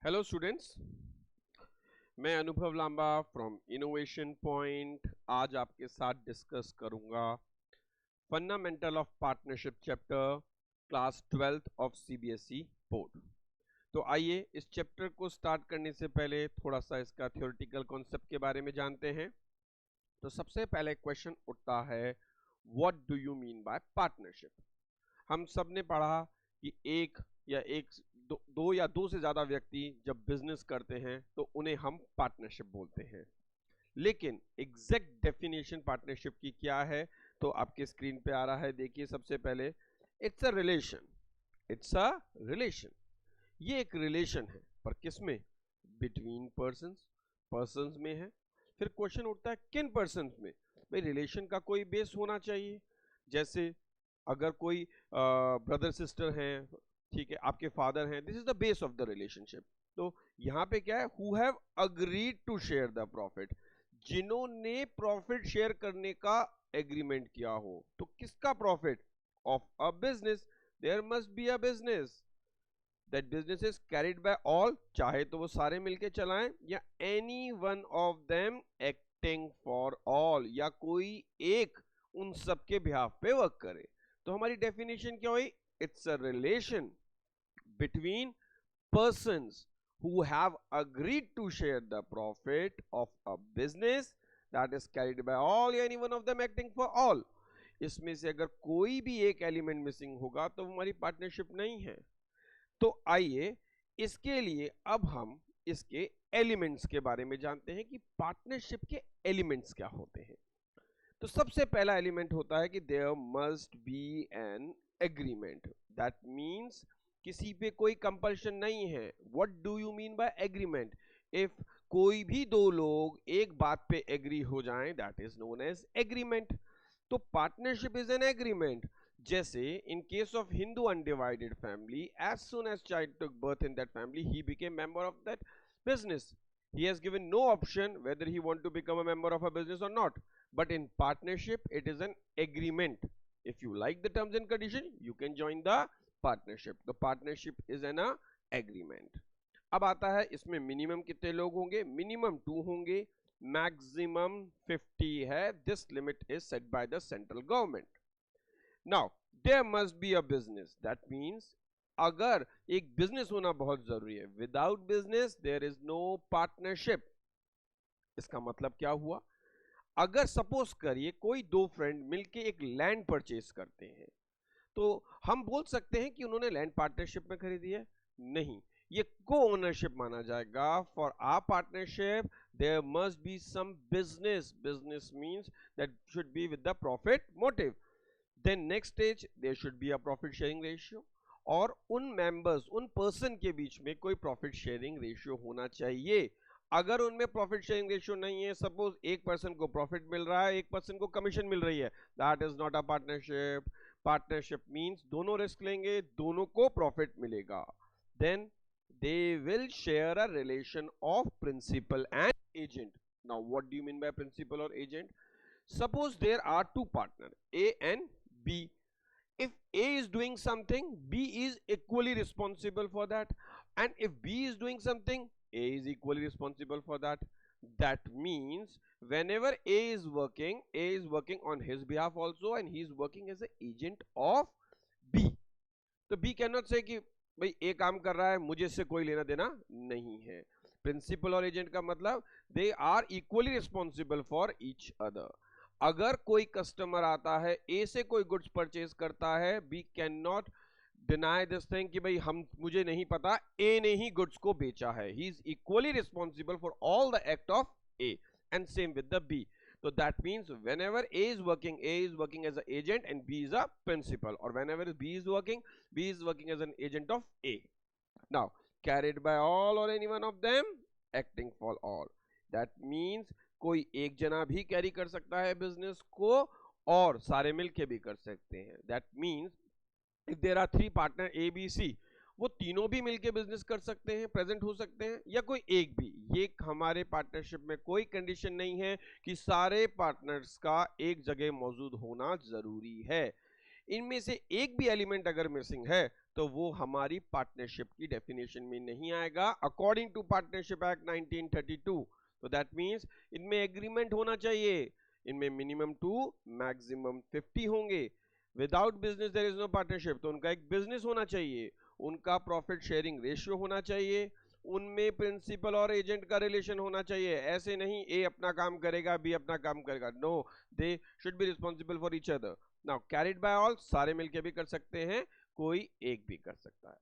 Hello students, मैं अनुभव Lamba from innovation point आज आपके साथ डिस्कस करूंगा fundamental of partnership chapter class 12th of CBSE board. तो आइए इस चैप्टर को स्टार्ट करने से पहले थोड़ा सा इसका थ्योरेटिकल कॉन्सेप्ट के बारे में जानते हैं। तो सबसे पहले क्वेश्चन उठता है, what do you mean bye partnership. हम सब ने पढ़ा कि दो या दो से ज्यादा व्यक्ति जब बिजनेस करते हैं तो उन्हें हम पार्टनरशिप बोलते हैं। लेकिन एग्जैक्ट डेफिनेशन पार्टनरशिप की क्या है तो आपके स्क्रीन पे आ रहा है। देखिए, सबसे पहले it's a relation. It's a relation, ये एक रिलेशन है, पर किसमें? बिटवीन पर्सन्स, पर्सन्स में है। फिर क्वेश्चन उठता है किन पर्सन्स में? भाई रिलेशन का कोई बेस होना चाहिए। जैसे अगर कोई ब्रदर सिस्टर हैं, ठीक है, आपके फादर हैं, this is the base of the relationship. तो यहाँ पे क्या है? Who have agreed to share the profit, जिन्होंने प्रॉफिट शेयर करने का एग्रीमेंट किया हो। तो किसका profit? Of a business. There must be a business, that business is carried by all, चाहे तो वो सारे मिलके चलाएं या any one of them acting for all, या कोई एक उन सबके बिहाफ पे वर्क करे। तो हमारी डेफिनेशन क्या हुई? It's a relation between persons who have agreed to share the profit of a business that is carried by all, any one of them acting for all। इसमें से अगर कोई भी एक एलिमेंट मिसिंग होगा तो हमारी पार्टनरशिप नहीं है। तो आइए इसके लिए अब हम इसके एलिमेंट्स के बारे में जानते हैं कि पार्टनरशिप के एलिमेंट्स क्या होते हैं। तो सबसे पहला एलिमेंट होता है कि there must be an agreement. That means किसी पे कोई कंपल्शन नहीं है। What do you mean by agreement? If कोई भी दो लोग एक बात पे एग्री हो जाएं, that is known as agreement. तो पार्टनरशिप इज एन एग्रीमेंट। जैसे in case of Hindu undivided family, as soon as child took birth in that family, he became member of that business. He has given no option whether he want to become a member of a business or not. But in partnership, it is an agreement. If you like the terms and condition, you can join the partnership. The partnership is an agreement. अब आता है इसमें minimum कितने लोग होंगे? Minimum 2 होंगे, maximum 50 है। This limit is set by the central government. Now there must be a business. That means अगर एक बिजनेस होना बहुत जरूरी है। Without business there is no partnership. इसका मतलब क्या हुआ? अगर सपोज करिए कोई दो फ्रेंड मिलके एक लैंड परचेज करते हैं, तो हम बोल सकते हैं कि उन्होंने लैंड पार्टनरशिप में खरीदी है? नहीं, ये को ओनरशिप माना जाएगा। For our partnership there must be some business. Business means that should be with the profit motive. Then next stage, there should be a profit sharing ratio, और उन मेंबर्स, उन पर्सन के बीच में कोई प्रॉफिट शेयरिंग रेशियो होना चाहिए। अगर उनमें प्रॉफिट शेयरिंग रेशियो नहीं है, सपोज एक पर्सन को प्रॉफिट मिल रहा है, एक पर्सन को कमीशन मिल रही है, that is not a partnership. Partnership means दोनों रिस्क लेंगे, दोनों को प्रॉफिट मिलेगा। Then they will share a relation of principal and agent. Now what do you mean by principal और agent? Suppose there are two partners, A and B. If A is doing something, B is equally responsible for that. And if B is doing something, A is equally responsible for that. That means whenever A is working on his behalf also, and he is working as an agent of B. तो B cannot say कि भाई A काम कर रहा है, मुझे इससे कोई लेना देना नहीं है। प्रिंसिपल और एजेंट का मतलब they are equally responsible for each other. अगर कोई कस्टमर आता है, ए से कोई गुड्स परचेज करता है, B can not deny this thing कि भाई मुझे नहीं पता, ए ने ही गुड्स को बेचा है। He is equally responsible for all the act of A, and same with the B. So that means whenever A is working as an agent and B is a principal, or whenever B is working as an agent of A. Now, carried by all or any one of them, acting for all. That means कोई एक जना भी carry कर सकता है business को, और सारे मिलके भी कर सकते हैं। That means if there are 3 partner A B C, वो तीनों भी मिलके बिजनेस कर सकते हैं, प्रेजेंट हो सकते हैं, या कोई एक भी। ये हमारे पार्टनरशिप में कोई कंडीशन नहीं है कि सारे पार्टनर्स का एक जगह मौजूद होना जरूरी है। इनमें से एक भी एलिमेंट अगर मिसिंग है तो वो हमारी पार्टनरशिप की डेफिनेशन में नहीं आएगा अकॉर्डिंग टू पार्टनरशिप एक्ट 1932। तो दैट मीन्स इनमें एग्रीमेंट होना चाहिए, इनमें मिनिमम 2 मैक्सिमम 50 होंगे। Without business there is no partnership, तो उनका एक बिजनेस होना चाहिए, उनका प्रॉफिट शेयरिंग रेशियो होना चाहिए, उनमें प्रिंसिपल और एजेंट का रिलेशन होना चाहिए। ऐसे नहीं ए अपना काम करेगा बी अपना काम करेगा, no, they should be responsible for each other. Now carried by all, सारे मिलके भी कर सकते हैं, कोई एक भी कर सकता है।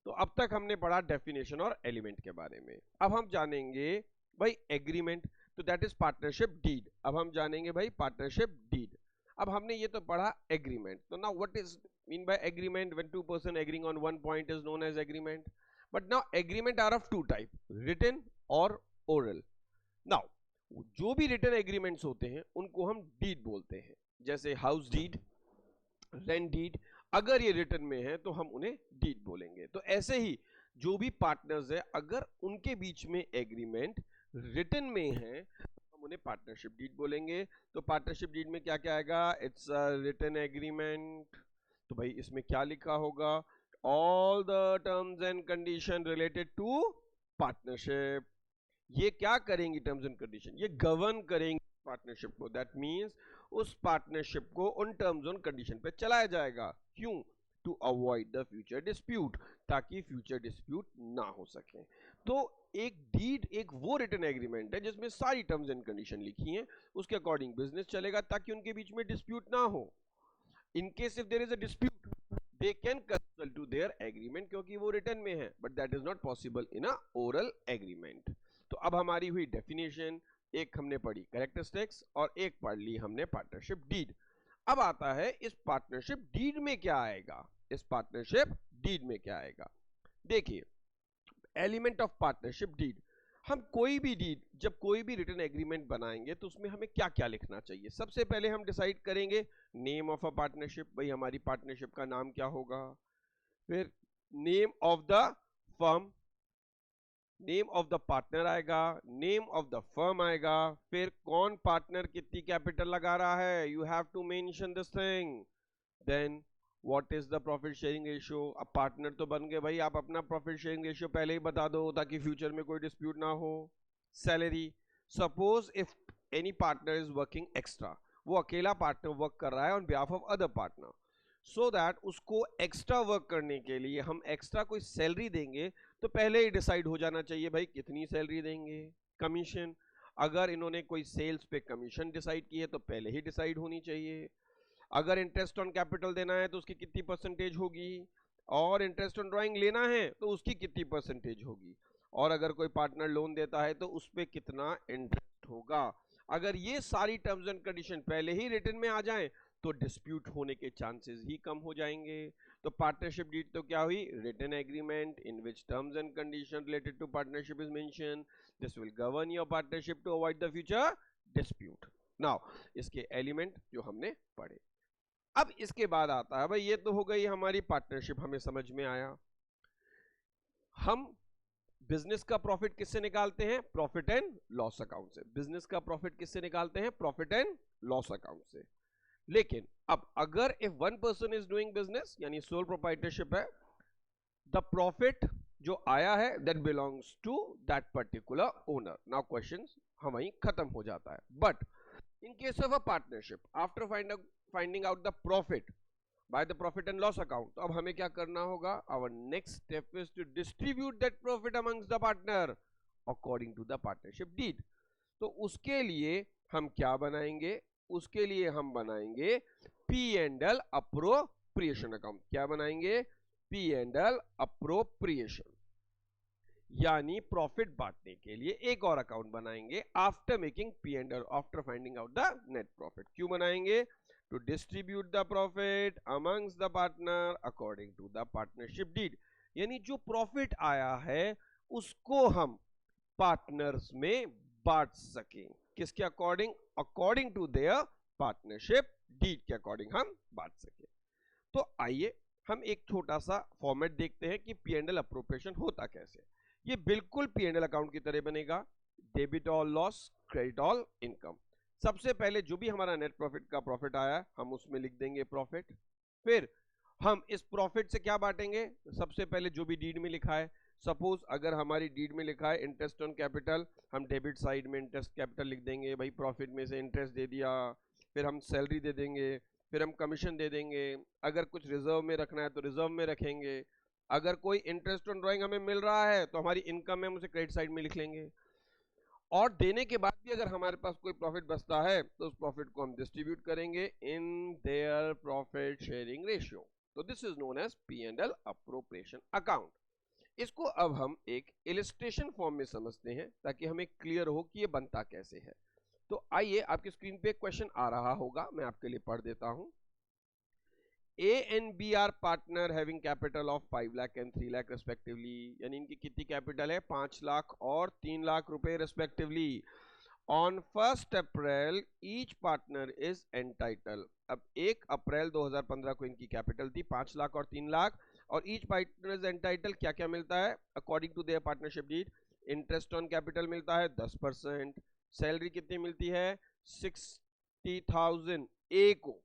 तो अब तक हमने पढ़ा डेफिनेशन और एलिमेंट के बारे में। अब हम जानेंगे भाई एग्रीमेंट, तो दैट इज पार्टनरशिप डीड। अब हम जानेंगे भाई पार्टनरशिप डीड। अब हमने ये तो पढ़ा एग्रीमेंट, तो now what is mean by agreement? When two person agreeing on one point is known as agreement. But now agreement are of two type, written और ओरल। नाउ जो भी रिटन एग्रीमेंट्स होते हैं उनको हम डीड बोलते हैं, जैसे हाउस डीड, रेंट डीड। अगर ये रिटन में है तो हम उन्हें डीड बोलेंगे। तो ऐसे ही जो भी पार्टनर्स है अगर उनके बीच में एग्रीमेंट रिटन में है हम उन्हें पार्टनरशिप डीड बोलेंगे। तो पार्टनरशिप डीड में क्या क्या आएगा? It's a written agreement. तो भाई इसमें क्या लिखा होगा? All the terms and condition related to partnership. ये क्या करेंगी? टर्म्स एंड कंडीशन ये गवर्न करेंगे पार्टनरशिप को। दैट मींस उस पार्टनरशिप को उन टर्म्स एंड कंडीशन पे चलाया जाएगा। क्यों? To avoid the future dispute, ताकि फ्यूचर डिस्प्यूट ना हो सके। तो एक डीड एक वो रिटन एग्रीमेंट है जिसमें सारी टर्म्स एंड कंडीशन लिखी हैं, उसके अकॉर्डिंग बिजनेस चलेगा ताकि उनके बीच में डिस्प्यूट ना हो। In case if there is a dispute they can consult to their agreement, क्योंकि वो रिटन में है, but that is not possible in a oral agreement. तो अब हमारी हुई डेफिनेशन, एक हमने पढ़ी कैरेक्टरिस्टिक्स और एक पढ़ ली हमने पार्टनरशिप डीड। अब आता है इस पार्टनरशिप डीड में क्या आएगा? इस पार्टनरशिप डीड में क्या आएगा? देखिए, एलिमेंट ऑफ पार्टनरशिप डीड, हम कोई भी डीड जब कोई भी रिटन एग्रीमेंट बनाएंगे तो उसमें हमें क्या क्या लिखना चाहिए? सबसे पहले हम डिसाइड करेंगे नेम ऑफ अ पार्टनरशिप, भाई हमारी पार्टनरशिप का नाम क्या होगा। फिर name of the firm, name of the partner आएगा, नेम ऑफ द फर्म आएगा, फिर कौन पार्टनर कितनी कैपिटल लगा रहा है, you have to mention this thing. Then what is the profit sharing ratio. अब पार्टनर तो बन गए भाई, आप अपना प्रॉफिट शेयरिंग रेशियो पहले ही बता दो ताकि फ्यूचर में कोई डिस्प्यूट ना हो। Salary, suppose if any partner is working extra, वो अकेला पार्टनर वर्क कर रहा है on behalf of other partner, so that उसको एक्स्ट्रा वर्क करने के लिए हम एक्स्ट्रा कोई सैलरी देंगे तो पहले ही डिसाइड हो जाना चाहिए भाई कितनी सैलरी देंगे। कमीशन, अगर इन्होंने कोई सेल्स पे कमीशन डिसाइड की है तो पहले ही डिसाइड होनी चाहिए। अगर इंटरेस्ट ऑन कैपिटल देना है तो उसकी कितनी परसेंटेज होगी, और इंटरेस्ट ऑन ड्राइंग लेना है तो उसकी कितनी परसेंटेज होगी, और अगर कोई पार्टनर लोन देता है तो उस पर कितना इंटरेस्ट होगा। अगर ये सारी टर्म्स एंड कंडीशन पहले ही रिटन में आ जाएं तो डिस्प्यूट होने के चांसेस ही कम हो जाएंगे। तो पार्टनरशिप डीड तो क्या हुई? Written agreement in which terms and condition related to partnership is mention, this will govern your partnership to avoid the future dispute. Now इसके एलिमेंट जो हमने पढ़े। अब इसके बाद आता है भाई, ये तो हो गई हमारी पार्टनरशिप, हमें समझ में आया। हम बिजनेस का प्रॉफिट किससे निकालते हैं? प्रॉफिट एंड लॉस अकाउंट से। बिजनेस का प्रॉफिट किससे निकालते हैं? प्रॉफिट एंड लॉस अकाउंट से। लेकिन अब अगर if one person is doing business, यानी सोल प्रोप्राइटरशिप है, द प्रॉफिट जो आया है that belongs to that particular owner. Now questions हम वहीं खत्म हो जाता है। But in case of a partnership, after finding out the profit by the profit and loss account, तो अब हमें क्या करना होगा? our next step is to distribute that profit amongst the partner according to the partnership deed। तो उसके लिए हम क्या बनाएंगे? उसके लिए हम बनाएंगे P&L appropriation अकाउंट। क्या बनाएंगे? P&L appropriation, यानी प्रॉफिट बांटने के लिए एक और अकाउंट बनाएंगे after making P&L, after finding out the net profit. क्यों बनाएंगे? to distribute the profit amongst the partner according to the partnership deed, यानी जो प्रॉफिट आया है उसको हम पार्टनर्स में बांट सकें। किसके according? According to their partnership deed के अकॉर्डिंग हम बांट सकें। तो आइए हम एक छोटा सा फॉर्मेट देखते हैं कि P&L अप्रोप्रिएशन होता कैसे। ये बिल्कुल P&L अकाउंट की तरह बनेगा, debit all loss, credit all income. सबसे पहले जो भी हमारा नेट प्रॉफिट का प्रॉफिट आया हम उसमें लिख देंगे प्रॉफिट, फिर हम इस प्रॉफिट से क्या बांटेंगे? सबसे पहले जो भी डीड में लिखा है, सपोज अगर हमारी डीड में लिखा है इंटरेस्ट ऑन कैपिटल, हम डेबिट साइड में इंटरेस्ट कैपिटल लिख देंगे, भाई प्रॉफिट में से इंटरेस्ट दे दिया, फिर हम सैलरी दे देंगे, फिर हम कमीशन दे देंगे, अगर कुछ रिजर्व में रखना है तो रिजर्व में रखेंगे, अगर कोई इंटरेस्ट ऑन ड्राइंग हमें मिल रहा है तो हमारी इनकम में हम उसे क्रेडिट साइड में लिख लेंगे, और देने के बाद भी अगर हमारे पास कोई प्रॉफिट बचता है तो उस प्रॉफिट को हम डिस्ट्रीब्यूट करेंगे in their profit sharing ratio. तो this is known as P&L appropriation account. इसको अब हम एक इलिस्ट्रेशन फॉर्म में समझते हैं ताकि हमें क्लियर हो कि ये बनता कैसे है। तो आइए, आपकी स्क्रीन पे क्वेश्चन आ रहा होगा, मैं आपके लिए पढ़ देता हूं। A and B are partner having capital of 5 lakh and 3 lakh respectively, यानी इनकी कितनी कैपिटल है? 5 लाख और 3 लाख रुपए respectively. On 1st April each partner is entitled, अब 1 अप्रैल 2015 को इनकी कैपिटल थी 5 लाख और 3 लाख, और ईच पार्टनर इज एंटाइटल क्या क्या मिलता है according to their partnership deed? Interest on capital मिलता है 10%, सैलरी कितनी मिलती है? 60,000 ए को,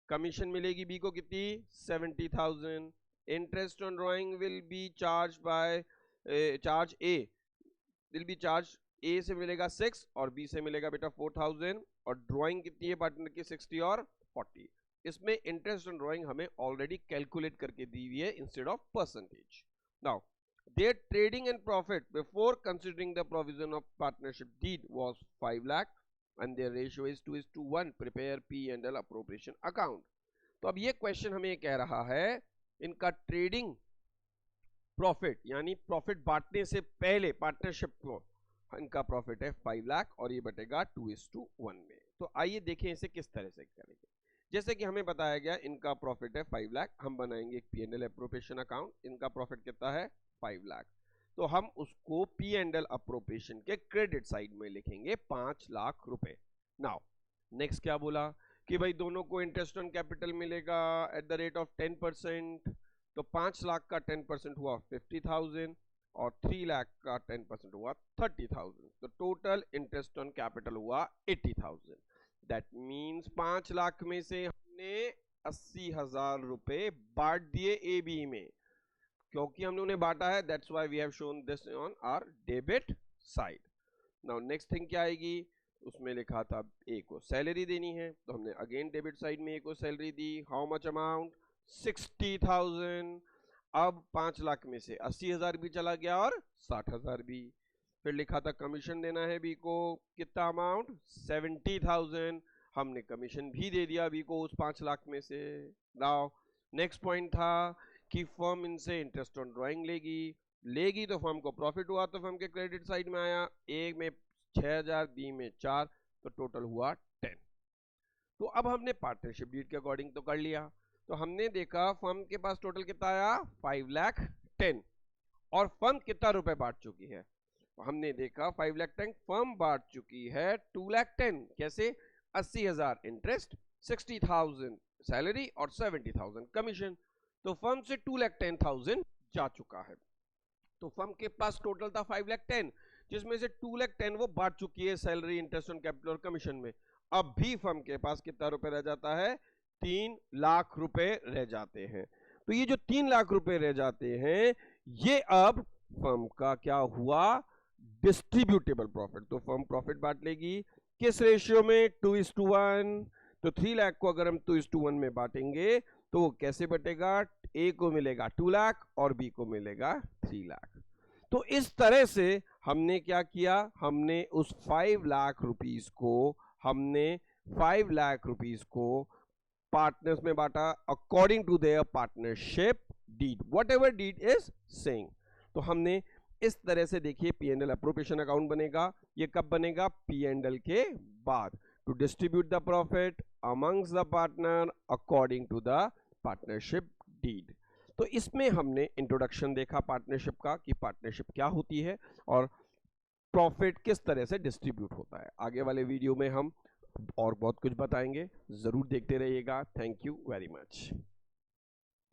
कमीशन मिलेगी बी को कितनी? 70,000, interest on drawing will be charge by charge A will be charge A से मिलेगा 6 और बी से मिलेगा बेटा 4,000, और ड्राइंग कितनी है पार्टनर की? 60 और 40। इसमें इंटरेस्ट ऑन ड्राइंग हमें ऑलरेडी कैलकुलेट करके दी हुई है instead of percentage. Now their trading and profit before considering the provision of partnership deed was 5 lakh and their ratio is 2:1. prepare P&L appropriation account। तो अब ये क्वेश्चन हमें कह रहा है इनका ट्रेडिंग प्रॉफिट यानी प्रॉफिट बांटने से पहले पार्टनरशिप को इनका प्रॉफिट है 5 लाख और ये बटेगा 2:1 में। तो आइए देखें इसे किस तरह से करेंगे। जैसे कि हमें बताया गया इनका प्रॉफिट है 5 लाख, हम बनाएंगे एक P&L अप्रोप्रिएशन अकाउंट। इनका प्रॉफिट कितना है? 5 लाख। तो हम उसको P&L अप्रोप्रिएशन के क्रेडिट साइड में लिखेंगे 5 लाख रुपए। नाउ नेक्स्ट क्या बोला कि भाई दोनों को इंटरेस्ट ऑन कैपिटल मिलेगा एट द रेट ऑफ 10%, तो 5 लाख का 10% हुआ 50,000 और 3 लाख का 10% हुआ 30,000, तो टोटल इंटरेस्ट ऑन कैपिटल हुआ 80,000। दैट मीन्स 5 लाख में से हमने 80,000 रुपए बांट दिए ए बी में, क्योंकि हमने उन्हें बांटा है, that's why we have shown this on our debit side. Now next thing क्या आएगी? उसमें लिखा था ए को सैलरी देनी है, तो हमने अगेन डेबिट साइड में ए को salary the. How much amount? 60,000। अब 5 लाख में से 80,000 भी चला गया और 60,000 भी। फिर लिखा था कमीशन देना है बी को, कितना अमाउंट? 70,000, हमने कमीशन भी दे दिया बी को उस 5 लाख में से। नाउ नेक्स्ट पॉइंट था कि फर्म इनसे इंटरेस्ट ऑन ड्राइंग लेगी तो फर्म को प्रॉफिट हुआ तो फर्म के क्रेडिट साइड में आया, ए में 6,000 बी में 4, तो टोटल हुआ 10। तो अब हमने पार्टनरशिप डीड के अकॉर्डिंग तो कर लिया, तो हमने देखा फर्म के पास टोटल कितना आया? 5 लाख 10, और फर्म कितना रुपए बांट चुकी है? हमने देखा 5 लाख 10 फर्म बांट चुकी है 2 लाख 10। कैसे? 80,000 इंटरेस्ट, 60,000 सैलरी और 70,000 कमीशन, तो फर्म से 2 लाख 10,000 जा चुका है। तो फर्म के पास टोटल था 5 लाख 10, जिसमें से 2 लाख 10 वो बांट चुकी है सैलरी, इंटरेस्ट ऑन कैपिटल और कमीशन में। अब भी फर्म के पास कितना रुपए रह जाता है? 3 लाख रुपए रह जाते हैं। तो ये जो 3 लाख रुपए रह जाते हैं ये अब फर्म का क्या हुआ? Distributable profit. तो फर्म प्रॉफिट बांट लेगी किस रेशियो में? 2:1। तो 3 लाख को अगर हम 2:1 में बांटेंगे तो वो कैसे बटेगा? ए को मिलेगा 2 लाख और बी को मिलेगा 3 लाख। तो इस तरह से हमने क्या किया? हमने उस 5 लाख रुपीस को पार्टनर्स में बांटा according to their partnership deed, whatever deed is saying. तो हमने इस तरह से देखिए P&L अप्रोप्रिएशन अकाउंट बनेगा। ये कब बनेगा? P&L के बाद, to distribute the profit amongst the partner according to the partnership deed. तो इसमें हमने इंट्रोडक्शन देखा पार्टनरशिप का कि पार्टनरशिप क्या होती है और प्रॉफिट किस तरह से डिस्ट्रीब्यूट होता है। आगे वाले वीडियो में हम और बहुत कुछ बताएंगे, जरूर देखते रहिएगा। Thank you very much.